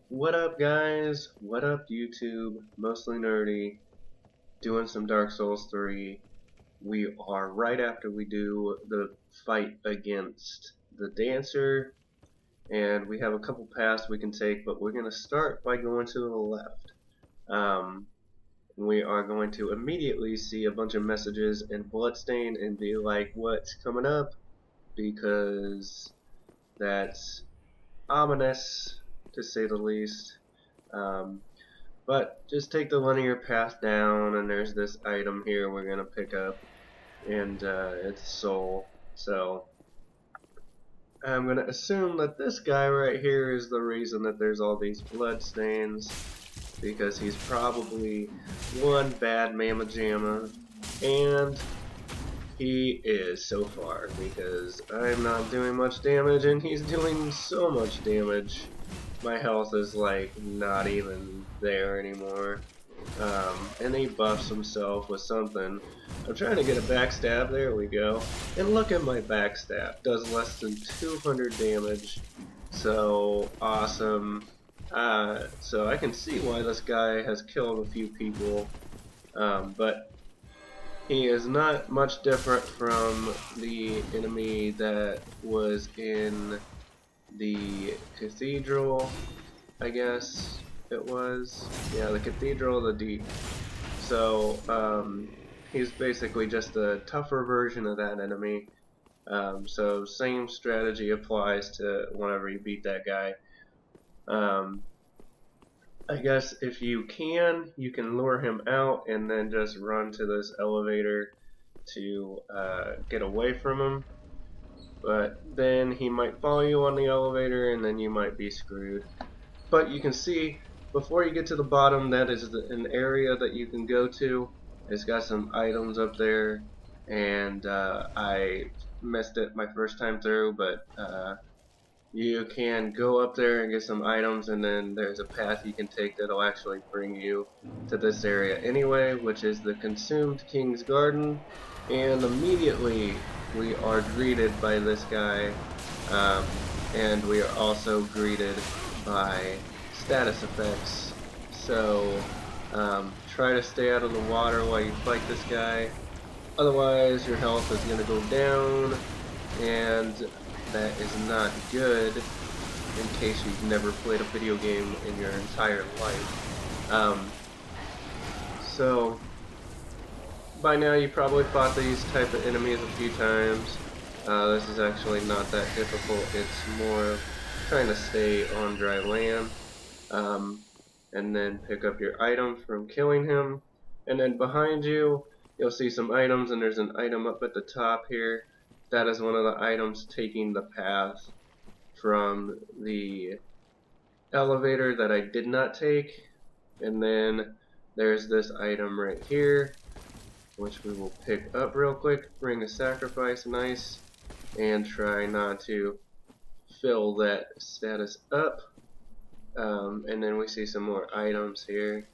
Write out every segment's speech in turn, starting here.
What up, guys? What up, YouTube? Mostly Nerdy, doing some Dark Souls 3. We are right after we do the fight against the Dancer, and we have a couple paths we can take, but we're going to start by going to the left. We are going to immediately see a bunch of messages in Bloodstain and be like, what's coming up? Because that's ominous, to say the least. Um, But just take the linear path down, and there's this item here we're gonna pick up, and it's soul. So I'm gonna assume that this guy right here is the reason that there's all these blood stains, because he's probably one bad mamma jamma, and he is so far, because I'm not doing much damage, and he's doing so much damage. My health is like not even there anymore. And he buffs himself with something. I'm trying to get a backstab, there we go. And look at my backstab, does less than 200 damage. So awesome. So I can see why this guy has killed a few people. But he is not much different from the enemy that was in the cathedral, I guess it was. Yeah, the Cathedral of the Deep. So, he's basically just a tougher version of that enemy. So same strategy applies to whenever you beat that guy. I guess if you can lure him out and then just run to this elevator to get away from him. But then he might follow you on the elevator and then you might be screwed. But you can see before you get to the bottom, that is an area that you can go to. It's got some items up there, and I missed it my first time through, but you can go up there and get some items, and then there's a path you can take that'll actually bring you to this area anyway, which is the Consumed King's Garden. And immediately we are greeted by this guy, and we are also greeted by status effects. So try to stay out of the water while you fight this guy, otherwise your health is going to go down, and that is not good in case you've never played a video game in your entire life. So by now you probably fought these type of enemies a few times. This is actually not that difficult, it's more trying to stay on dry land. And then pick up your item from killing him. And then behind you, you'll see some items, and there's an item up at the top here. That is one of the items taking the path from the elevator that I did not take. And then there's this item right here, which we will pick up real quick. Bring a sacrifice, nice. And try not to fill that status up. And then we see some more items here,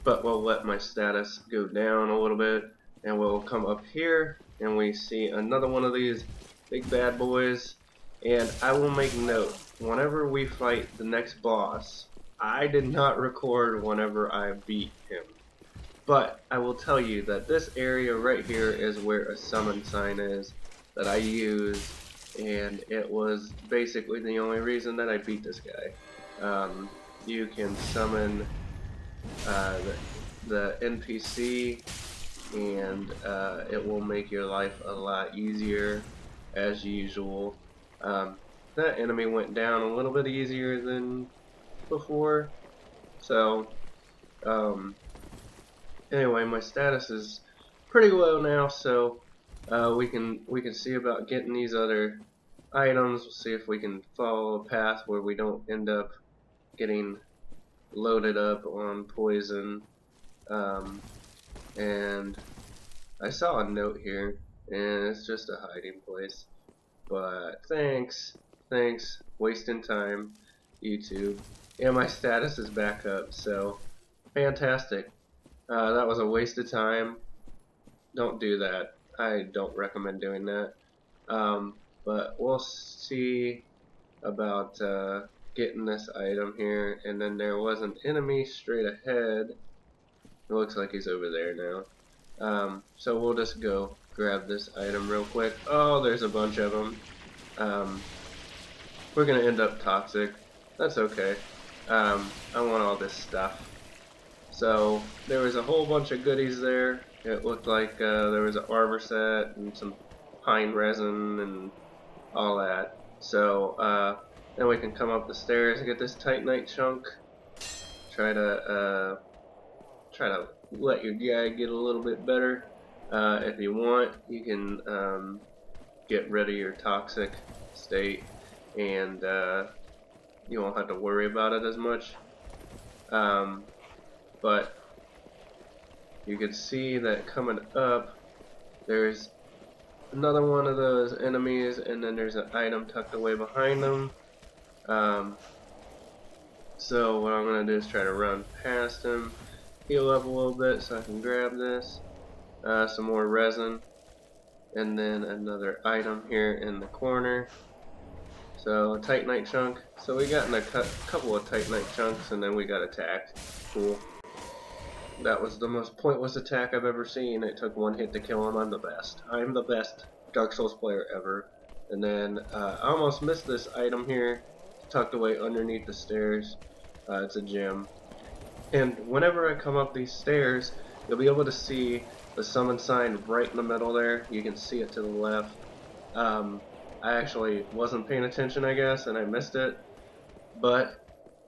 but we'll let my status go down a little bit, and we'll come up here and we see another one of these big bad boys. And I will make note, whenever we fight the next boss, I did not record whenever I beat him, but I will tell you that this area right here is where a summon sign is that I use, and it was basically the only reason that I beat this guy. You can summon the NPC, and it will make your life a lot easier as usual. That enemy went down a little bit easier than before, so anyway, my status is pretty low now, so we can see about getting these other items. We'll see if we can follow a path where we don't end up getting loaded up on poison. And I saw a note here, and it's just a hiding place. But thanks, wasting time, YouTube. And my status is back up, so fantastic. That was a waste of time. Don't do that. I don't recommend doing that. But we'll see about getting this item here, and then there was an enemy straight ahead. It looks like he's over there now. So we'll just go grab this item real quick. Oh, there's a bunch of them. We're gonna end up toxic. That's okay. I want all this stuff. So there was a whole bunch of goodies there. It looked like there was an armor set and some pine resin and all that. So then we can come up the stairs and get this Titanite chunk. Try to let your guy get a little bit better. If you want, you can get rid of your toxic state, and you won't have to worry about it as much. But you can see that coming up, there's another one of those enemies, and then there's an item tucked away behind them. So what I'm going to do is try to run past him, heal up a little bit so I can grab this, some more resin, and then another item here in the corner. So a Titanite chunk. So we got in a couple of Titanite chunks, and then we got attacked. Cool. That was the most pointless attack I've ever seen. It took one hit to kill him. I'm the best. I'm the best Dark Souls player ever. And then I almost missed this item here, tucked away underneath the stairs. It's a gem. And whenever I come up these stairs, you'll be able to see the summon sign right in the middle there. You can see it to the left. I actually wasn't paying attention, I guess, and I missed it. But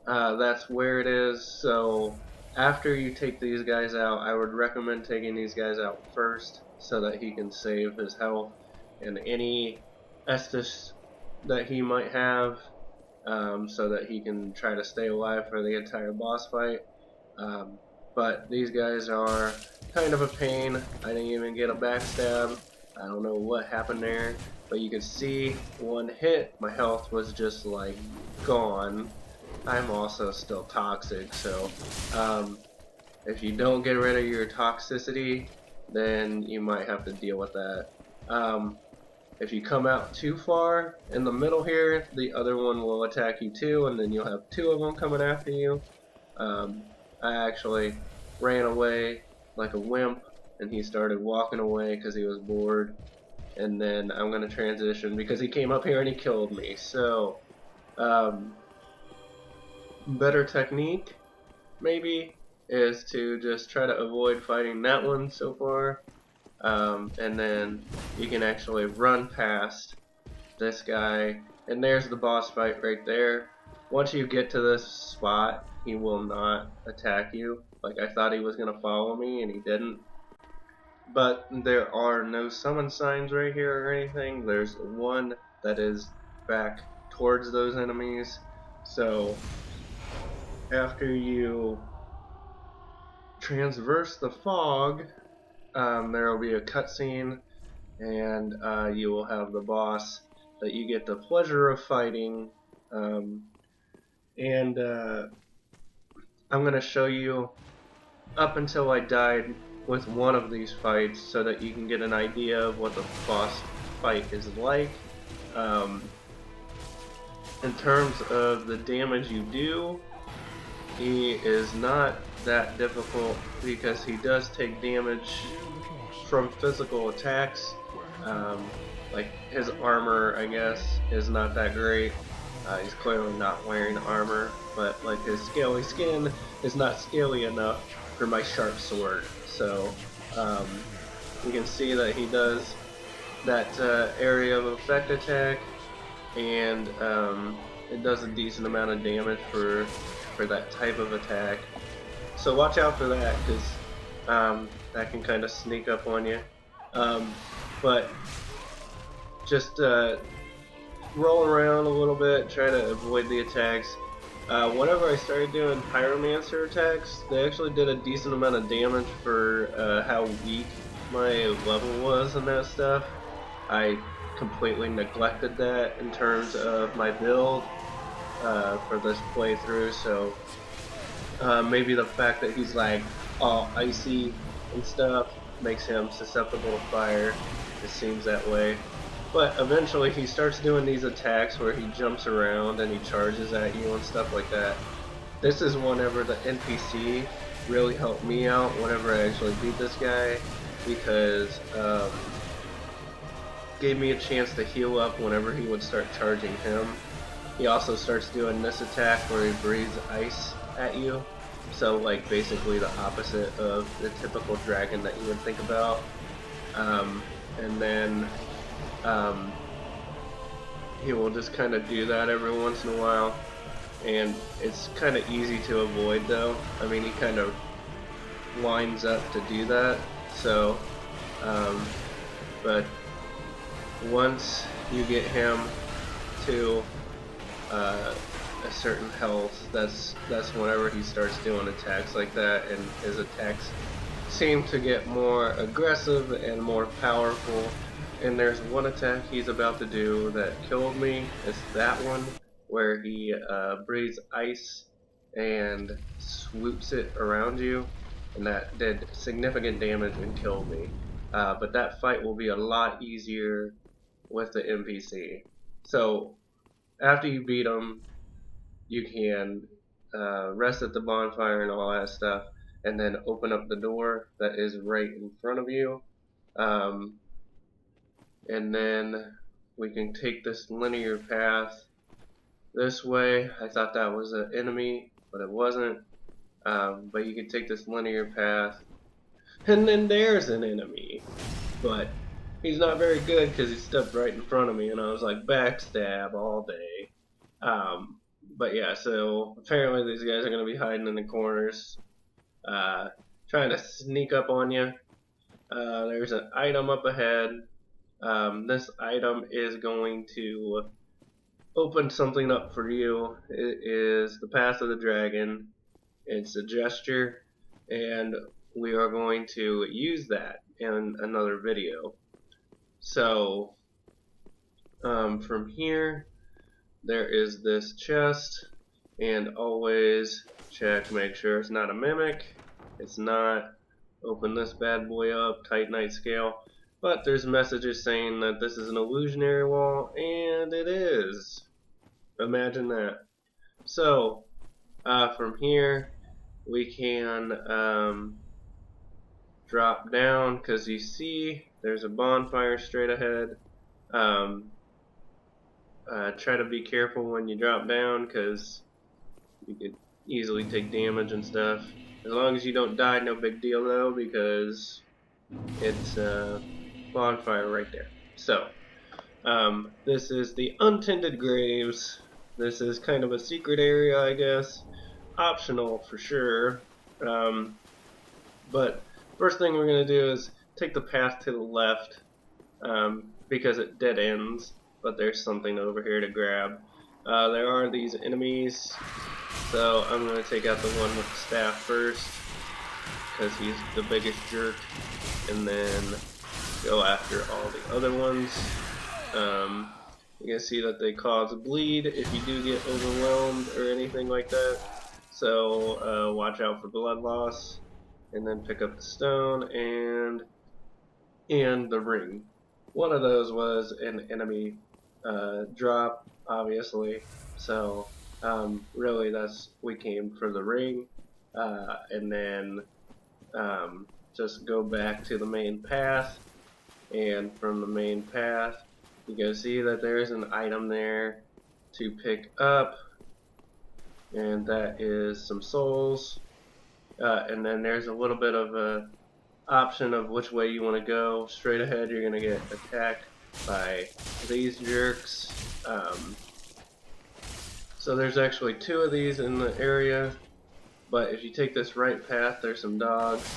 that's where it is. So after you take these guys out, I would recommend taking these guys out first so that he can save his health and any Estus that he might have, so that he can try to stay alive for the entire boss fight. But these guys are kind of a pain. I didn't even get a backstab. I don't know what happened there, but you can see one hit, my health was just like gone. I'm also still toxic, so if you don't get rid of your toxicity, then you might have to deal with that. If you come out too far in the middle here, the other one will attack you too, and then you'll have two of them coming after you. I actually ran away like a wimp, and he started walking away because he was bored. And then I'm going to transition because he came up here and he killed me. So, better technique, maybe, is to just try to avoid fighting that one so far. And then you can actually run past this guy. And there's the boss fight right there. Once you get to this spot, he will not attack you. Like, I thought he was going to follow me, and he didn't. But there are no summon signs right here or anything. There's one that is back towards those enemies. So after you transverse the fog, there will be a cutscene, and you will have the boss that you get the pleasure of fighting. I'm going to show you up until I died with one of these fights so that you can get an idea of what the boss fight is like. In terms of the damage you do, he is not that difficult because he does take damage from physical attacks. Like his armor, I guess, is not that great. He's clearly not wearing armor, but like his scaly skin is not scaly enough for my sharp sword. So you can see that he does that area of effect attack, and it does a decent amount of damage for that type of attack. So watch out for that, because that can kind of sneak up on you. But just roll around a little bit, try to avoid the attacks. Whenever I started doing Pyromancer attacks, they actually did a decent amount of damage for how weak my level was and that stuff. I completely neglected that in terms of my build for this playthrough, so maybe the fact that he's like all icy and stuff makes him susceptible to fire. It seems that way. But eventually he starts doing these attacks where he jumps around and he charges at you and stuff like that. This is whenever the NPC really helped me out whenever I actually beat this guy, because gave me a chance to heal up whenever he would start charging him. He also starts doing this attack where he breathes ice at you. So like basically the opposite of the typical dragon that you would think about. And then he will just kind of do that every once in a while. And it's kind of easy to avoid though. I mean, he kind of lines up to do that. So, but once you get him to a certain health, that's whenever he starts doing attacks like that, and his attacks seem to get more aggressive and more powerful. And there's one attack he's about to do that killed me. It's that one where he breathes ice and swoops it around you, and that did significant damage and killed me. But that fight will be a lot easier with the NPC. So after you beat him, you can rest at the bonfire and all that stuff, and then open up the door that is right in front of you. And then we can take this linear path this way. I thought that was an enemy, but it wasn't. But you can take this linear path, and then there's an enemy. But he's not very good because he stepped right in front of me, and I was like, backstab all day. But yeah, so apparently these guys are going to be hiding in the corners, trying to sneak up on you. There's an item up ahead. This item is going to open something up for you. It is the Path of the Dragon. It's a gesture, and we are going to use that in another video. So from here there is this chest, and always check, make sure it's not a mimic. It's not. Open this bad boy up, Titanite scale. But there's messages saying that this is an illusionary wall, and it is. Imagine that. So from here we can drop down, because you see there's a bonfire straight ahead. Try to be careful when you drop down, because you could easily take damage and stuff. As long as you don't die, no big deal though, because it's a bonfire right there. So this is the Untended Graves. This is kind of a secret area, I guess. Optional for sure. But first thing we're going to do is take the path to the left, because it dead ends, but there's something over here to grab. There are these enemies, so I'm going to take out the one with the staff first, because he's the biggest jerk, and then go after all the other ones. You can see that they cause bleed if you do get overwhelmed or anything like that, so watch out for blood loss. And then pick up the stone and the ring. One of those was an enemy drop, obviously, so really we came for the ring, and then just go back to the main path, and from the main path you can see that there's an item there to pick up, and that is some souls. And then there's a little bit of a option of which way you want to go. Straight ahead you're going to get attacked by these jerks. So there's actually two of these in the area, but if you take this right path there's some dogs,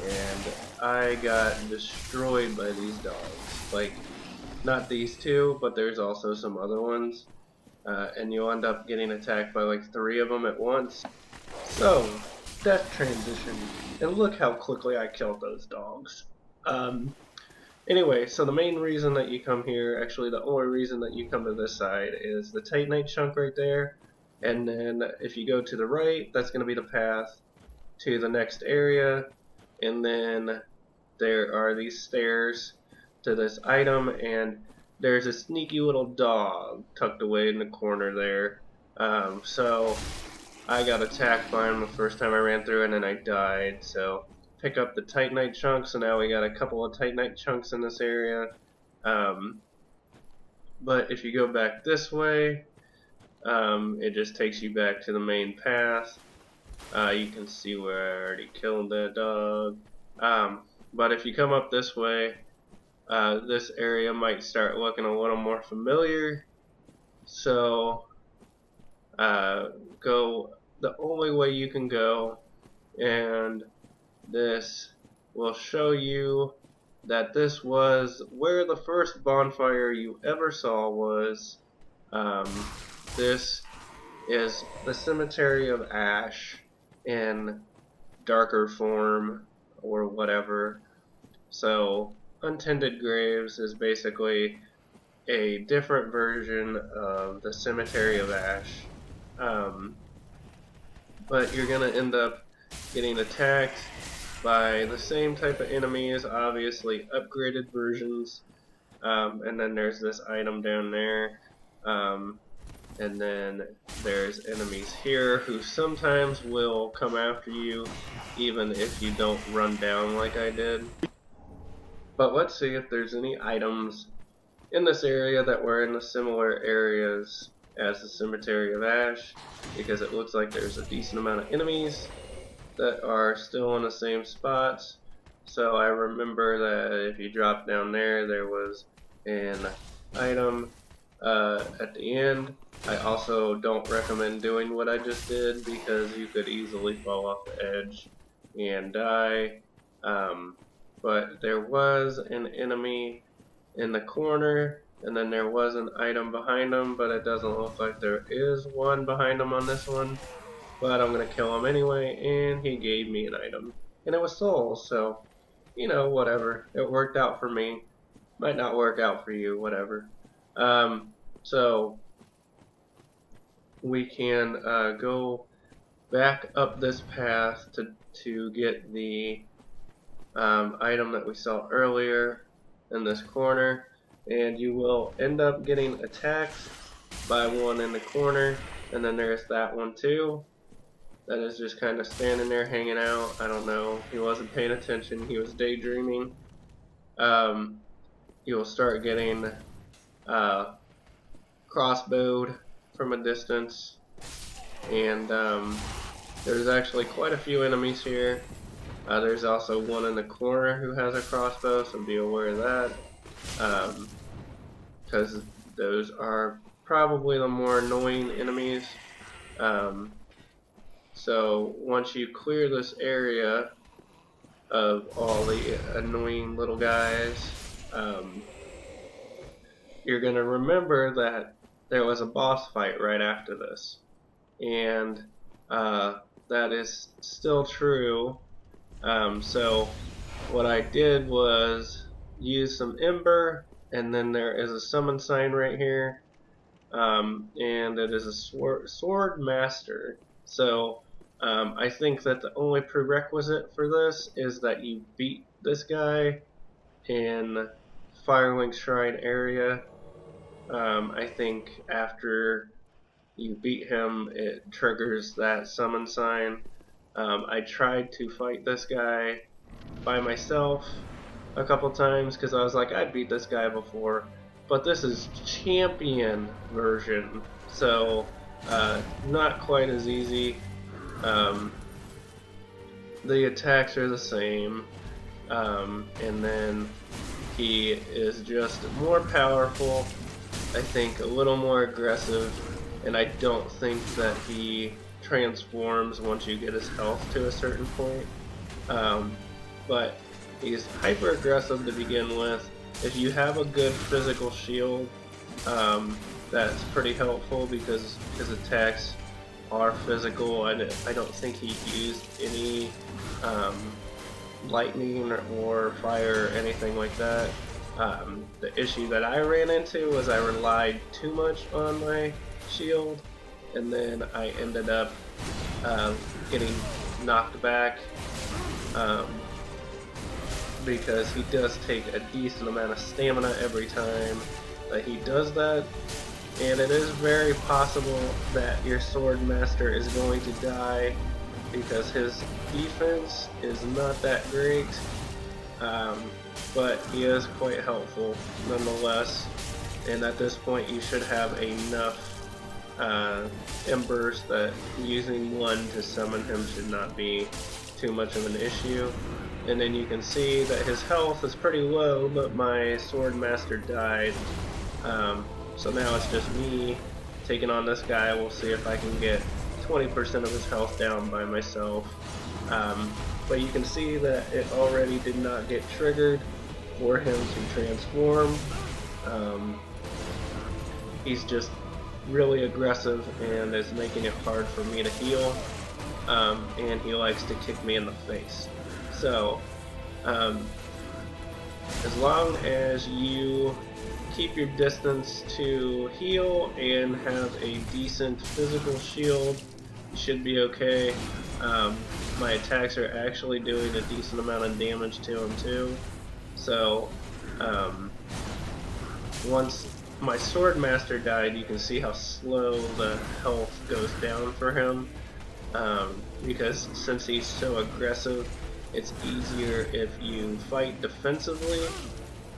and I got destroyed by these dogs. Like, not these two, but there's also some other ones, and you'll end up getting attacked by like 3 of them at once. So death transition, and look how quickly I killed those dogs. Anyway, so the main reason that you come here, actually the only reason that you come to this side, is the Titanite chunk right there, and then if you go to the right, that's going to be the path to the next area, and then there are these stairs to this item, and there's a sneaky little dog tucked away in the corner there. So I got attacked by him the first time I ran through, and then I died. So pick up the Titanite chunks, so now we got a couple of Titanite chunks in this area. But if you go back this way, it just takes you back to the main path. You can see where I already killed that dog. But if you come up this way, this area might start looking a little more familiar. So go the only way you can go, and this will show you that this was where the first bonfire you ever saw was. This is the Cemetery of Ash in darker form or whatever. So Untended Graves is basically a different version of the Cemetery of Ash. But you're gonna end up getting attacked by the same type of enemies, obviously upgraded versions. And then there's this item down there. And then there's enemies here who sometimes will come after you even if you don't run down like I did. But let's see if there's any items in this area that were in the similar areas as the Cemetery of Ash, because it looks like there's a decent amount of enemies that are still in the same spots. So I remember that if you drop down there, there was an item at the end. I also don't recommend doing what I just did because you could easily fall off the edge and die. But there was an enemy in the corner, and then there was an item behind him, but it doesn't look like there is one behind him on this one. But I'm gonna kill him anyway, and he gave me an item. And it was souls, so, you know, whatever. It worked out for me. Might not work out for you, whatever. So we can go back up this path to get the item that we saw earlier in this corner, and you will end up getting attacked by one in the corner, and then there's that one too that is just kind of standing there hanging out. I don't know, he wasn't paying attention, he was daydreaming. You'll start getting crossbowed from a distance, and there's actually quite a few enemies here. There's also one in the corner who has a crossbow, so be aware of that, because those are probably the more annoying enemies. So once you clear this area of all the annoying little guys, you're going to remember that there was a boss fight right after this, and that is still true. So what I did was use some ember, and then there is a summon sign right here, and it is a sword master. So I think that the only prerequisite for this is that you beat this guy in Firelink Shrine area. I think after you beat him, it triggers that summon sign. I tried to fight this guy by myself a couple times because I was like, I'd beat this guy before, but this is champion version, so not quite as easy. The attacks are the same, and then he is just more powerful, I think a little more aggressive, and I don't think that he transforms once you get his health to a certain point. But he's hyper aggressive to begin with. If you have a good physical shield, that's pretty helpful because his attacks are physical. I don't think he used any lightning or fire or anything like that. The issue that I ran into was I relied too much on my shield, and then I ended up getting knocked back because he does take a decent amount of stamina every time that he does that, and it is very possible that your Sword Master is going to die because his defense is not that great, but he is quite helpful nonetheless, and at this point you should have enough embers that using one to summon him should not be too much of an issue. And then you can see that his health is pretty low, but my Sword Master died. So now it's just me taking on this guy. We'll see if I can get 20% of his health down by myself. But you can see that it already did not get triggered for him to transform. He's just really aggressive and is making it hard for me to heal, and he likes to kick me in the face. So as long as you keep your distance to heal and have a decent physical shield, you should be okay. My attacks are actually doing a decent amount of damage to him too. So once my Sword Master died, you can see how slow the health goes down for him, because since he's so aggressive, it's easier if you fight defensively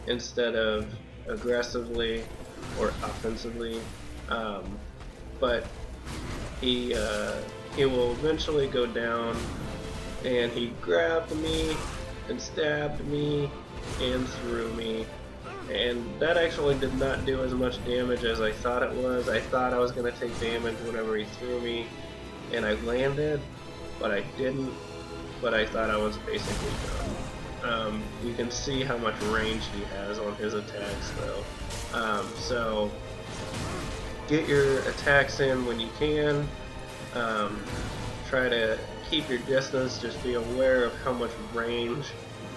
instead of aggressively or offensively. But he will eventually go down, and he grabbed me and stabbed me and threw me. And that actually did not do as much damage as I thought it was. I thought I was going to take damage whenever he threw me, and I landed, but I didn't. But I thought I was basically done. You can see how much range he has on his attacks, though. So get your attacks in when you can. Try to keep your distance. Just be aware of how much range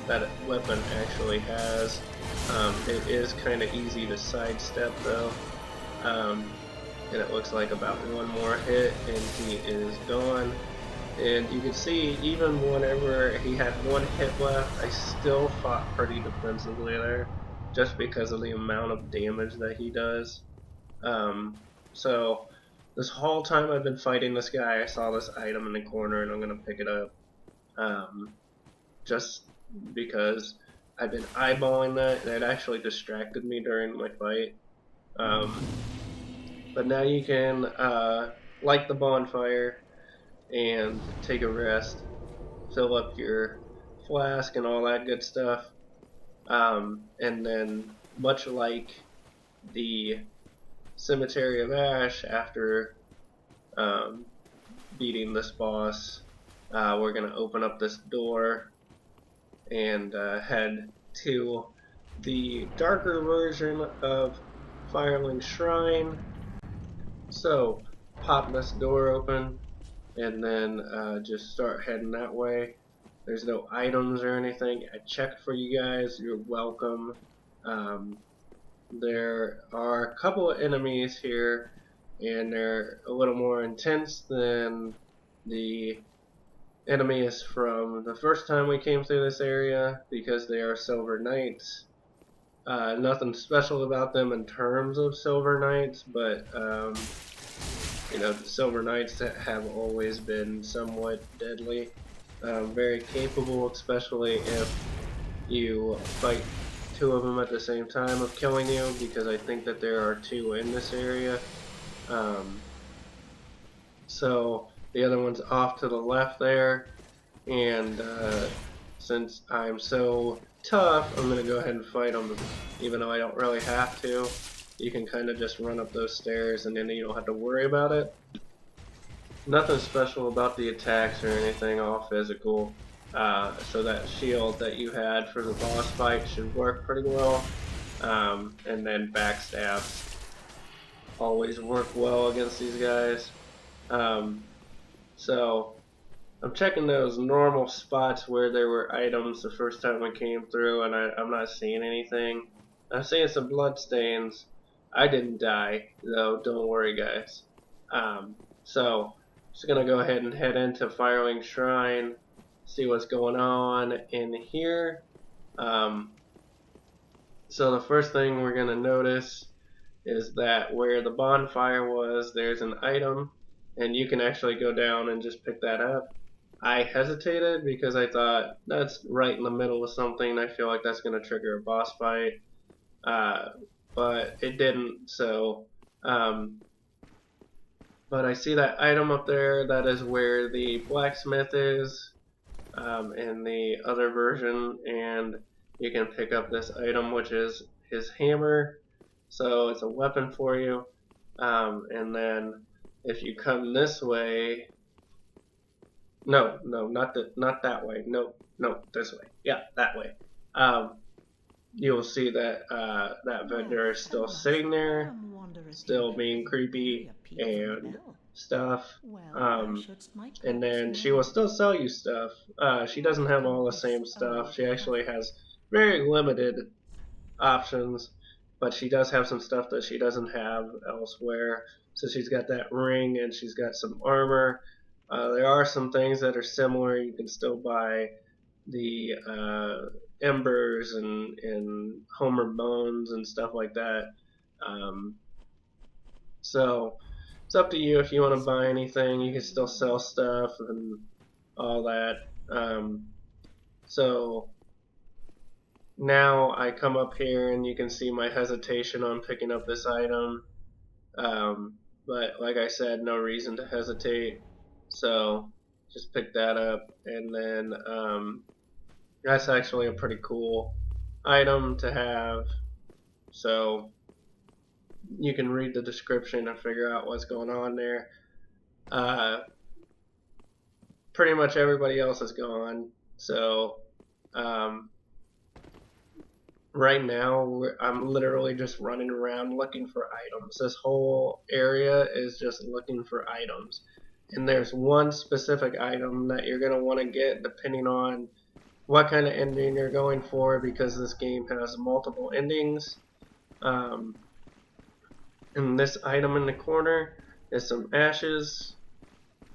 that weapon actually has. It is kind of easy to sidestep though, and it looks like about one more hit and he is gone. And you can see even whenever he had one hit left, I still fought pretty defensively there, just because of the amount of damage that he does. So this whole time I've been fighting this guy, I saw this item in the corner and I'm going to pick it up, just because I've been eyeballing that, and it actually distracted me during my fight. But now you can light the bonfire and take a rest, fill up your flask and all that good stuff. And then, much like the Cemetery of Ash, after beating this boss, we're going to open up this door and head to the darker version of Firelink Shrine. So pop this door open and then just start heading that way. There's no items or anything. I checked for you guys. You're welcome. There are a couple of enemies here, and they're a little more intense than the enemies from the first time we came through this area, because they are Silver Knights. Nothing special about them in terms of Silver Knights, but you know, the Silver Knights have always been somewhat deadly. Very capable, especially if you fight two of them at the same time of killing you, because I think that there are two in this area. So the other one's off to the left there, and since I'm so tough, I'm going to go ahead and fight them, even though I don't really have to. You can kind of just run up those stairs and then you don't have to worry about it. Nothing special about the attacks or anything, all physical. So that shield that you had for the boss fight should work pretty well. And then backstabs always work well against these guys. So I'm checking those normal spots where there were items the first time I came through, and I'm not seeing anything. I'm seeing some blood stains. I didn't die, though, don't worry guys. So just gonna go ahead and head into Firelink Shrine, see what's going on in here. So the first thing we're gonna notice is that where the bonfire was, there's an item, and you can actually go down and just pick that up. I hesitated because I thought that's right in the middle of something. I feel like that's going to trigger a boss fight, but it didn't. So, but I see that item up there. That is where the blacksmith is in the other version, and you can pick up this item, which is his hammer. So it's a weapon for you. And then if you come this way, no, not that way. No, this way. Yeah, that way. You'll see that that vendor is still sitting there, still being creepy and stuff. And then she will still sell you stuff. She doesn't have all the same stuff. She actually has very limited options, but she does have some stuff that she doesn't have elsewhere. So she's got that ring and she's got some armor. There are some things that are similar. You can still buy the embers and Homer bones and stuff like that. So it's up to you if you want to buy anything. You can still sell stuff and all that. So now I come up here and you can see my hesitation on picking up this item. But like I said, no reason to hesitate. So just pick that up, and then that's actually a pretty cool item to have. So you can read the description and figure out what's going on there. Pretty much everybody else is gone. So right now I'm literally just running around looking for items. This whole area is just looking for items. And there's one specific item that you're going to want to get depending on what kind of ending you're going for, because this game has multiple endings. And this item in the corner is some ashes.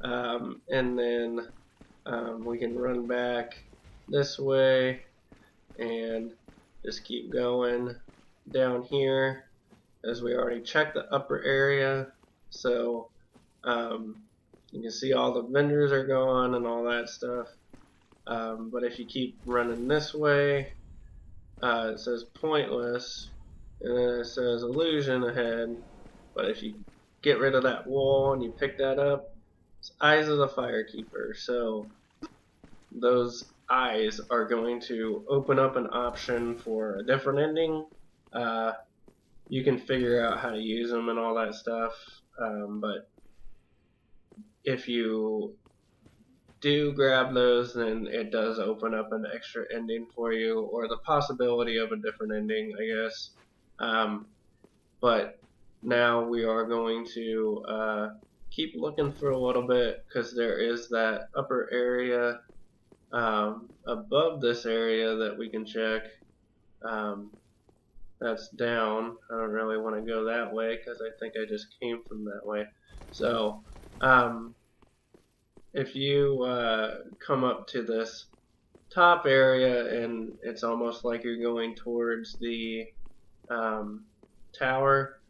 And then we can run back this way and just keep going down here, as we already checked the upper area. So you can see all the vendors are gone and all that stuff. But if you keep running this way, it says pointless, and then it says illusion ahead. But if you get rid of that wall and you pick that up, it's Eyes of the Firekeeper. So those eyes are going to open up an option for a different ending. You can figure out how to use them and all that stuff, but if you do grab those, then it does open up an extra ending for you, or the possibility of a different ending, I guess. But now we are going to keep looking for a little bit, because there is that upper area above this area that we can check. That's down. I don't really want to go that way because I think I just came from that way. So if you come up to this top area, and it's almost like you're going towards the tower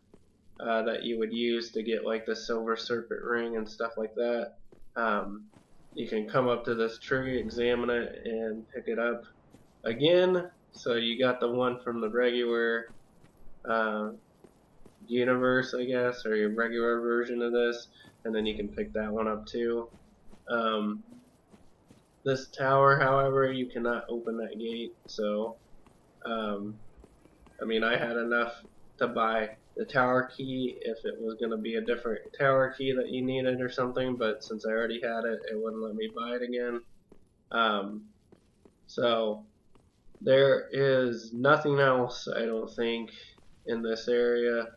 that you would use to get like the silver serpent ring and stuff like that, you can come up to this tree, examine it, and pick it up again. So you got the one from the regular universe, I guess, or your regular version of this, and then you can pick that one up too. This tower, however, you cannot open that gate, so I mean, I had enough to buy the tower key if it was going to be a different tower key that you needed or something, but since I already had it, it wouldn't let me buy it again. So there is nothing else, I don't think, in this area.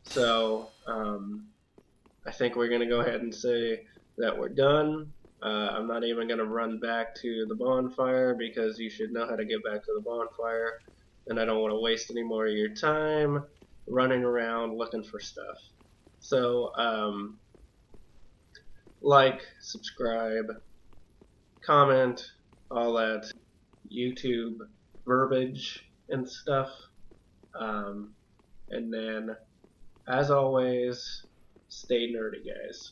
So I think we're going to go ahead and say that we're done. I'm not even going to run back to the bonfire, because you should know how to get back to the bonfire, and I don't want to waste any more of your time running around looking for stuff. So like, subscribe, comment, all that YouTube verbiage and stuff, and then As always, stay nerdy, guys.